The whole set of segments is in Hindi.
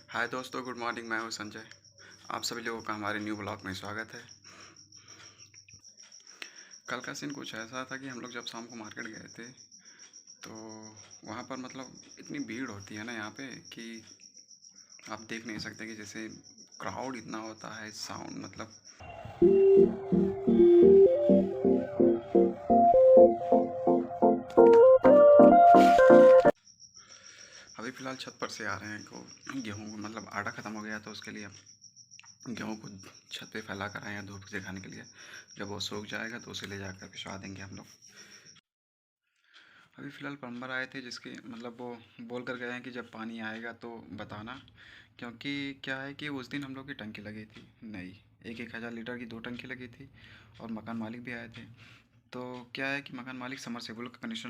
हाय दोस्तों, गुड मॉर्निंग। मैं हूं संजय। आप सभी लोगों का हमारे न्यू ब्लॉग में स्वागत है। कल का सीन कुछ ऐसा था कि हम लोग जब शाम को मार्केट गए थे तो वहां पर मतलब इतनी भीड़ होती है ना यहाँ पे कि आप देख नहीं सकते कि जैसे क्राउड इतना होता है। साउंड मतलब अभी फ़िलहाल छत पर से आ रहे हैं को गेहूँ मतलब आटा ख़त्म हो गया तो उसके लिए गेहूँ को छत पे फैला कर आए हैं धूप दिखाने के लिए। जब वो सूख जाएगा तो उसे ले जाकर भिजवा देंगे हम लोग। अभी फ़िलहाल प्लम्बर आए थे जिसके मतलब वो बोल कर गए हैं कि जब पानी आएगा तो बताना, क्योंकि क्या है कि उस दिन हम लोग की टंकी लगी थी नई, 1,000 लीटर की 2 टंकी लगी थी और मकान मालिक भी आए थे। तो क्या है कि मकान मालिक समरसेबुल का कनेक्शन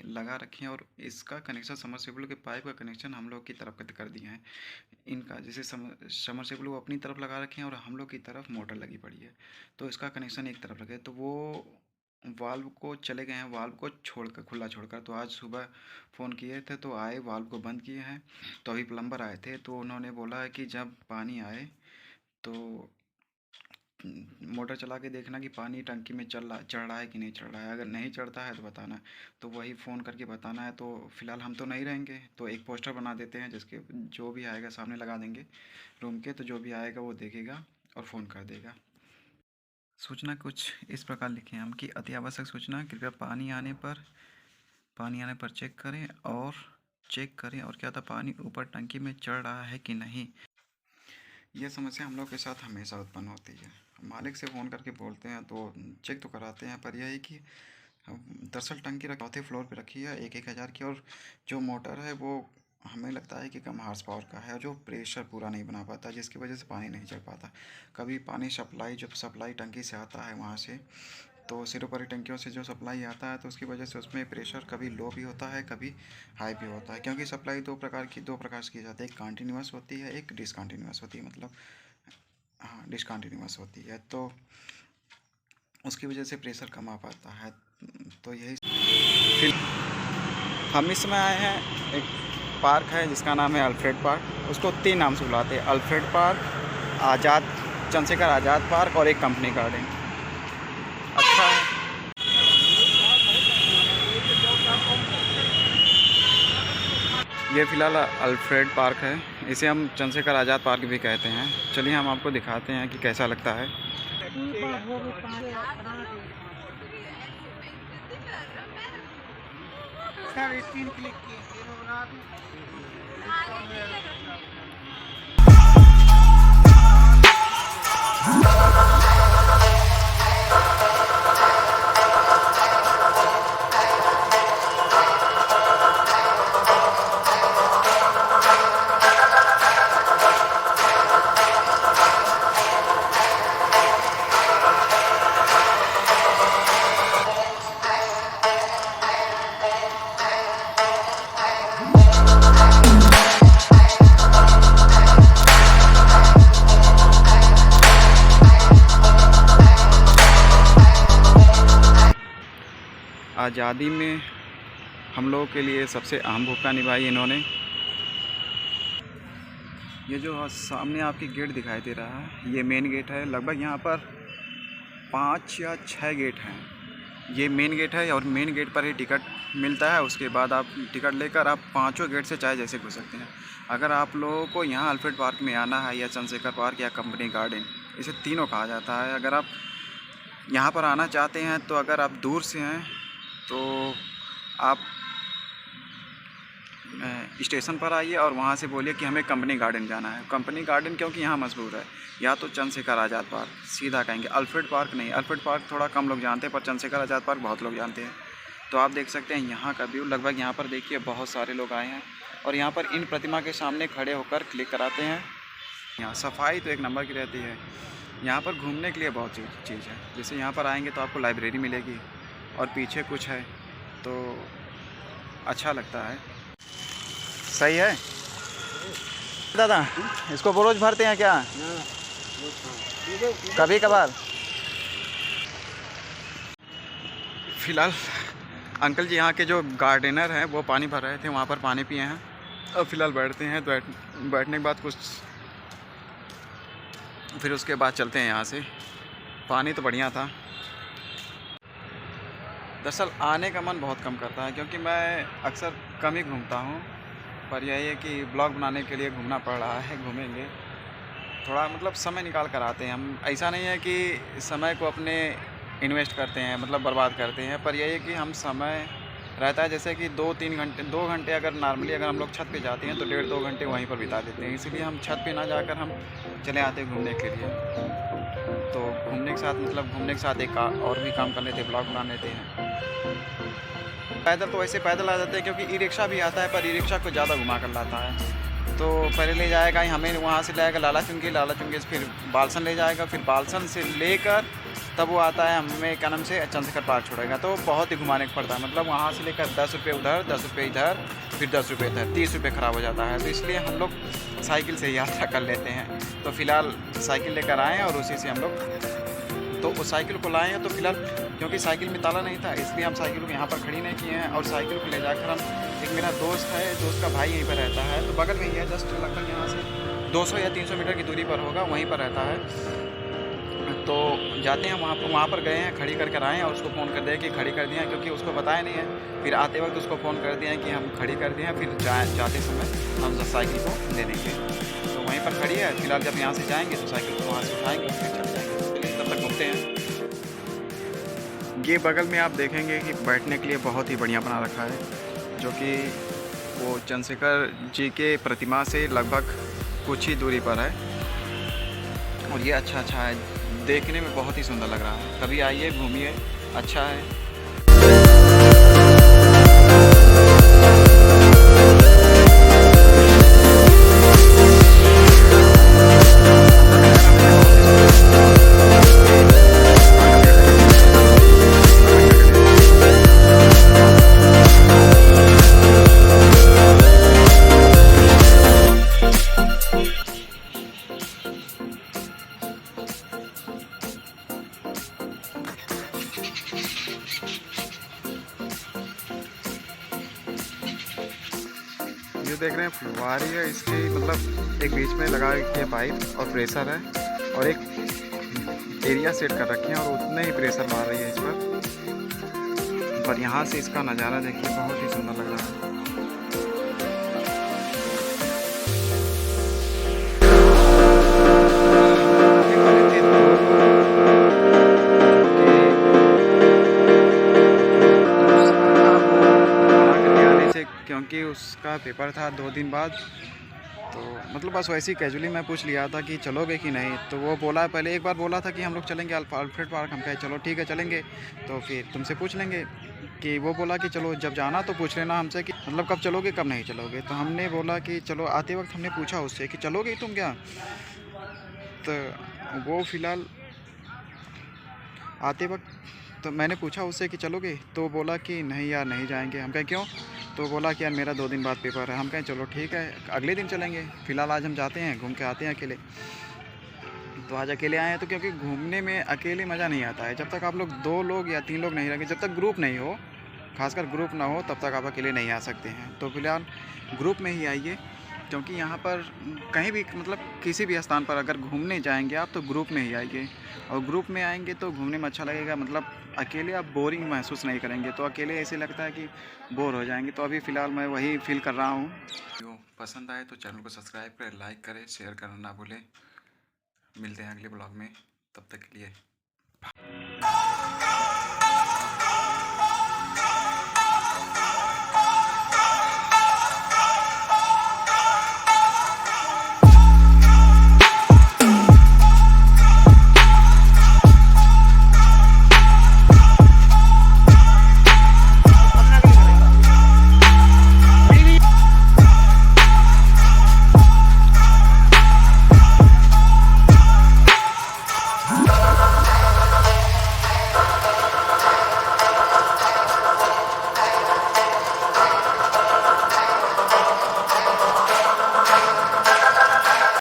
लगा रखे हैं और इसका कनेक्शन समरसेबुल के पाइप का कनेक्शन हम लोग की तरफ कर दिए हैं। इनका जैसे समरसेबुल वो अपनी तरफ लगा रखे हैं और हम लोग की तरफ मोटर लगी पड़ी है, तो इसका कनेक्शन एक तरफ लगे तो वो वाल्व को चले गए हैं, वाल्व को छोड़कर खुला छोड़कर। तो आज सुबह फ़ोन किए थे तो आए, वाल्व को बंद किए हैं। तो अभी प्लम्बर आए थे तो उन्होंने बोला है कि जब पानी आए तो मोटर चला के देखना कि पानी टंकी में चढ़ रहा है कि नहीं चढ़ रहा है। अगर नहीं चढ़ता है तो बताना, तो वही फ़ोन करके बताना है। तो फ़िलहाल हम तो नहीं रहेंगे तो एक पोस्टर बना देते हैं जिसके जो भी आएगा सामने लगा देंगे रूम के, तो जो भी आएगा वो देखेगा और फ़ोन कर देगा। सूचना कुछ इस प्रकार लिखें हम कि अति आवश्यक सूचना, कृपया पानी आने पर चेक करें और क्या था पानी ऊपर टंकी में चढ़ रहा है कि नहीं। यह समस्या हम लोग के साथ हमेशा उत्पन्न होती है। मालिक से फ़ोन करके बोलते हैं तो चेक तो कराते हैं, पर यह है कि दरअसल टंकी चौथे फ्लोर पे रखी है 1,000 की, और जो मोटर है वो हमें लगता है कि कम हार्स पावर का है, जो प्रेशर पूरा नहीं बना पाता, जिसकी वजह से पानी नहीं चढ़ पाता। कभी पानी जब सप्लाई टंकी से आता है वहाँ से, तो सिरोपरी टंकियों से जो सप्लाई आता है तो उसकी वजह से उसमें प्रेशर कभी लो भी होता है कभी हाई भी होता है, क्योंकि सप्लाई दो प्रकार से की जाती है। एक कंटिन्यूस होती है, एक डिसकंटिन्यूस होती है, मतलब हाँ डिसकंटिन्यूस होती है, तो उसकी वजह से प्रेशर कम आ पाता है। तो यही फिर हम इसमें आए हैं। एक पार्क है जिसका नाम है अल्फ्रेड पार्क। उसको 3 नाम से बुलाते हैं, Alfred park, Chandrashekhar Azad park और एक कंपनी गार्डन। अच्छा है। ये फ़िलहाल अल्फ्रेड पार्क है, इसे हम चंद्रशेखर आज़ाद पार्क भी कहते हैं। चलिए हम आपको दिखाते हैं कि कैसा लगता है। आज़ादी में हम लोगों के लिए सबसे अहम भूमिका निभाई इन्होंने। ये जो सामने आपकी गेट दिखाई दे रहा है ये मेन गेट है। लगभग यहाँ पर 5 या 6 गेट हैं। ये मेन गेट है और मेन गेट पर ही टिकट मिलता है। उसके बाद आप टिकट लेकर आप 5 गेट से चाहे जैसे घुस सकते हैं। अगर आप लोगों को यहाँ अल्फ्रेड पार्क में आना है या चंद्रशेखर पार्क या कंपनी गार्डन, इसे तीनों कहा जाता है, अगर आप यहाँ पर आना चाहते हैं तो अगर आप दूर से हैं तो आप स्टेशन पर आइए और वहाँ से बोलिए कि हमें कंपनी गार्डन जाना है। कंपनी गार्डन क्योंकि यहाँ मशहूर है, या तो चंद्रशेखर आज़ाद पार्क सीधा कहेंगे, अल्फ्रेड पार्क नहीं। अल्फ्रेड पार्क थोड़ा कम लोग जानते हैं पर चंद्रशेखर आज़ाद पार्क बहुत लोग जानते हैं। तो आप देख सकते हैं यहाँ का व्यू। लगभग यहाँ पर देखिए बहुत सारे लोग आए हैं और यहाँ पर इन प्रतिमा के सामने खड़े होकर क्लिक कराते हैं। यहाँ सफाई तो एक नंबर की रहती है। यहाँ पर घूमने के लिए बहुत चीज़ है। जैसे यहाँ पर आएंगे तो आपको लाइब्रेरी मिलेगी और पीछे कुछ है तो अच्छा लगता है। सही है दादा, इसको रोज भरते हैं क्या? कभी कभार। फ़िलहाल अंकल जी यहाँ के जो गार्डनर हैं वो पानी भर रहे थे, वहाँ पर पानी पिए हैं अब फ़िलहाल बैठते हैं, तो बैठने के बाद कुछ फिर उसके बाद चलते हैं यहाँ से। पानी तो बढ़िया था। दरअसल आने का मन बहुत कम करता है, क्योंकि मैं अक्सर कम ही घूमता हूँ, पर यही है कि ब्लॉग बनाने के लिए घूमना पड़ रहा है। घूमेंगे थोड़ा, मतलब समय निकाल कर आते हैं हम। ऐसा नहीं है कि समय को अपने इन्वेस्ट करते हैं, मतलब बर्बाद करते हैं, पर यही है कि हम समय रहता है, जैसे कि 2-3 घंटे, 2 घंटे अगर नॉर्मली अगर हम लोग छत पे जाते हैं तो 1.5-2 घंटे वहीं पर बिता देते हैं। इसीलिए हम छत पे ना जाकर हम चले आते हैं घूमने के लिए। तो घूमने के साथ, मतलब घूमने के साथ एक और भी काम कर लेते हैं, ब्लॉग बना लेते हैं। पैदल तो वैसे पैदल आ जाते हैं, क्योंकि ई रिक्शा भी आता है, पर ई रिक्शा को ज़्यादा घुमा कर लाता है। तो पहले ले जाएगा ही हमें, वहाँ से लाएगा लाला चुंगी, लाला चुंगी से फिर बालसन ले जाएगा, फिर बालसन से लेकर तब वो आता है हमें क्या नाम से चंद्रशेखर पार्क छोड़ेगा। तो बहुत ही घुमाने का पड़ता है, मतलब वहाँ से लेकर 10 रुपये उधर, 10 रुपये इधर, फिर 10 रुपये इधर, 30 रुपये ख़राब हो जाता है। तो इसलिए हम लोग साइकिल से यात्रा कर लेते हैं। तो फ़िलहाल साइकिल लेकर आए हैं और उसी से हम लोग तो उस साइकिल को लाए हैं। तो फिलहाल क्योंकि साइकिल में ताला नहीं था, इसलिए हम साइकिल को यहाँ पर खड़ी नहीं किए हैं, और साइकिल को ले जाकर हम, एक मेरा दोस्त है, दोस्त का भाई यहीं पर रहता है, तो बगल में ही है, जस्ट लगभग यहाँ से 200 या 300 मीटर की दूरी पर होगा, वहीं पर रहता है। तो जाते हैं वहाँ पर गए हैं, खड़ी करके आए हैं, और उसको फ़ोन कर दिया कि खड़ी कर दिया, क्योंकि उसको बताया नहीं है। फिर आते वक्त उसको फ़ोन कर दिया कि हम खड़ी कर दिए हैं, फिर जाते समय हम साइकिल को दे देंगे। तो वहीं पर खड़ी है फिलहाल। जब यहाँ से जाएंगे तो साइकिल को वहाँ से उठाएंगे, फिर चल जाएंगे। तब तक घूमते हैं। ये बगल में आप देखेंगे कि बैठने के लिए बहुत ही बढ़िया बना रखा है, जो कि वो चंद्रशेखर जी के प्रतिमा से लगभग कुछ ही दूरी पर है। और ये अच्छा है, देखने में बहुत ही सुंदर लग रहा है। कभी आइए, घूमिए, अच्छा है। ये देख रहे हैं फुलवारी है, इसके मतलब एक बीच में लगा रखी है पाइप और प्रेशर है, और एक एरिया सेट कर रखे हैं, और उतने ही प्रेशर मार रही है इस पर यहाँ से इसका नज़ारा देखिए, बहुत ही सुंदर लग रहा है। क्योंकि उसका पेपर था 2 दिन बाद, तो मतलब बस वैसे ही कैजुअली मैं पूछ लिया था कि चलोगे कि नहीं। तो वो बोला, पहले एक बार बोला था कि हम लोग चलेंगे अल्फ्रेड पार्क। हम कहे चलो ठीक है चलेंगे, तो फिर तुमसे पूछ लेंगे। कि वो बोला कि चलो जब जाना तो पूछ लेना हमसे कि मतलब कब चलोगे कब नहीं चलोगे। तो हमने बोला कि चलो, आते वक्त हमने पूछा उससे कि चलोगे तुम क्या। तो वो फ़िलहाल आते वक्त, तो मैंने पूछा उससे कि चलोगे, तो बोला कि नहीं यार नहीं जाएंगे। हम कहें क्यों। तो बोला कि यार मेरा 2 दिन बाद पेपर है। हम कहें चलो ठीक है अगले दिन चलेंगे, फ़िलहाल आज हम जाते हैं, घूम के आते हैं अकेले। तो आज अकेले आए हैं, तो क्योंकि घूमने में अकेले मज़ा नहीं आता है। जब तक आप लोग 2 लोग या 3 लोग नहीं रहेंगे, जब तक ग्रुप नहीं हो, खासकर ग्रुप ना हो, तब तक आप अकेले नहीं आ सकते हैं। तो फिलहाल ग्रुप में ही आइए, क्योंकि यहाँ पर कहीं भी, मतलब किसी भी स्थान पर अगर घूमने जाएंगे आप, तो ग्रुप में ही आइए। और ग्रुप में आएंगे तो घूमने में अच्छा लगेगा, मतलब अकेले आप बोरिंग महसूस नहीं करेंगे। तो अकेले ऐसे लगता है कि बोर हो जाएंगे। तो अभी फ़िलहाल मैं वही फील कर रहा हूँ। जो पसंद आए तो चैनल को सब्सक्राइब करें, लाइक करें, शेयर करना ना भूलें। मिलते हैं अगले ब्लॉग में, तब तक के लिए।